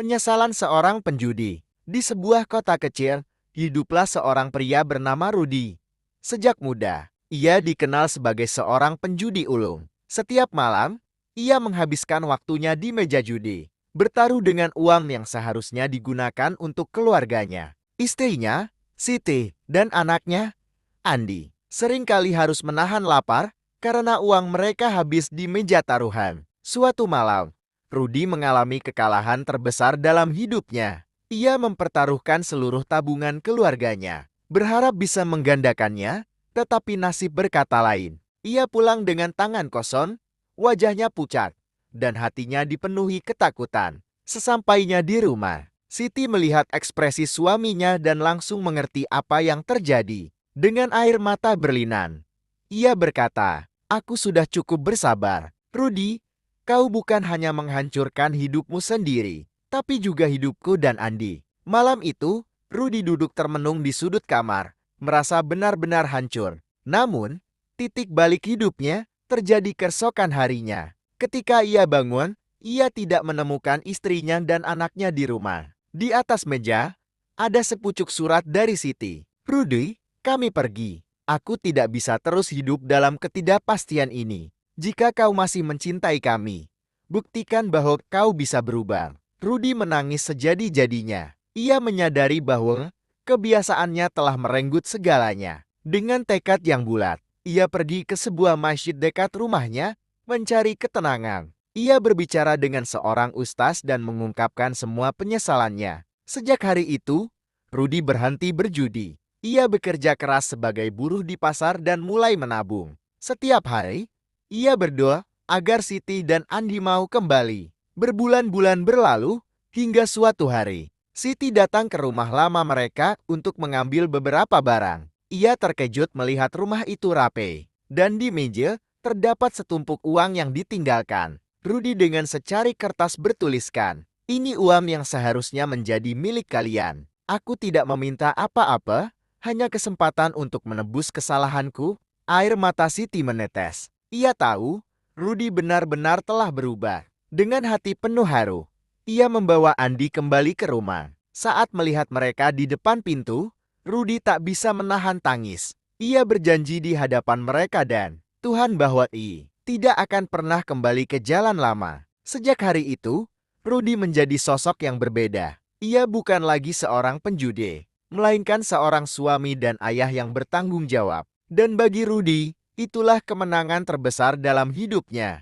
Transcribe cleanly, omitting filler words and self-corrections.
Penyesalan seorang penjudi. Di sebuah kota kecil, hiduplah seorang pria bernama Rudy. Sejak muda, ia dikenal sebagai seorang penjudi ulung. Setiap malam, ia menghabiskan waktunya di meja judi, bertaruh dengan uang yang seharusnya digunakan untuk keluarganya. Istrinya, Siti, dan anaknya, Andi, seringkali harus menahan lapar karena uang mereka habis di meja taruhan. Suatu malam, Rudy mengalami kekalahan terbesar dalam hidupnya. Ia mempertaruhkan seluruh tabungan keluarganya, berharap bisa menggandakannya, tetapi nasib berkata lain. Ia pulang dengan tangan kosong, wajahnya pucat, dan hatinya dipenuhi ketakutan. Sesampainya di rumah, Siti melihat ekspresi suaminya dan langsung mengerti apa yang terjadi. Dengan air mata berlinang, ia berkata, "Aku sudah cukup bersabar. Rudy, kau bukan hanya menghancurkan hidupmu sendiri, tapi juga hidupku dan Andi." Malam itu, Rudy duduk termenung di sudut kamar, merasa benar-benar hancur. Namun, titik balik hidupnya terjadi keesokan harinya. Ketika ia bangun, ia tidak menemukan istrinya dan anaknya di rumah. Di atas meja, ada sepucuk surat dari Siti. "Rudy, kami pergi. Aku tidak bisa terus hidup dalam ketidakpastian ini. Jika kau masih mencintai kami, buktikan bahwa kau bisa berubah." Rudy menangis sejadi-jadinya. Ia menyadari bahwa kebiasaannya telah merenggut segalanya. Dengan tekad yang bulat, ia pergi ke sebuah masjid dekat rumahnya mencari ketenangan. Ia berbicara dengan seorang ustaz dan mengungkapkan semua penyesalannya. Sejak hari itu, Rudy berhenti berjudi. Ia bekerja keras sebagai buruh di pasar dan mulai menabung. Setiap hari, ia berdoa agar Siti dan Andi mau kembali. Berbulan-bulan berlalu, hingga suatu hari, Siti datang ke rumah lama mereka untuk mengambil beberapa barang. Ia terkejut melihat rumah itu rapi, dan di meja terdapat setumpuk uang yang ditinggalkan. Rudy dengan secari kertas bertuliskan, "Ini uang yang seharusnya menjadi milik kalian. Aku tidak meminta apa-apa, hanya kesempatan untuk menebus kesalahanku." Air mata Siti menetes. Ia tahu Rudy benar-benar telah berubah. Dengan hati penuh haru, ia membawa Andi kembali ke rumah. Saat melihat mereka di depan pintu, Rudy tak bisa menahan tangis. Ia berjanji di hadapan mereka dan Tuhan bahwa ia tidak akan pernah kembali ke jalan lama. Sejak hari itu, Rudy menjadi sosok yang berbeda. Ia bukan lagi seorang penjudi, melainkan seorang suami dan ayah yang bertanggung jawab. Dan bagi Rudy, itulah kemenangan terbesar dalam hidupnya.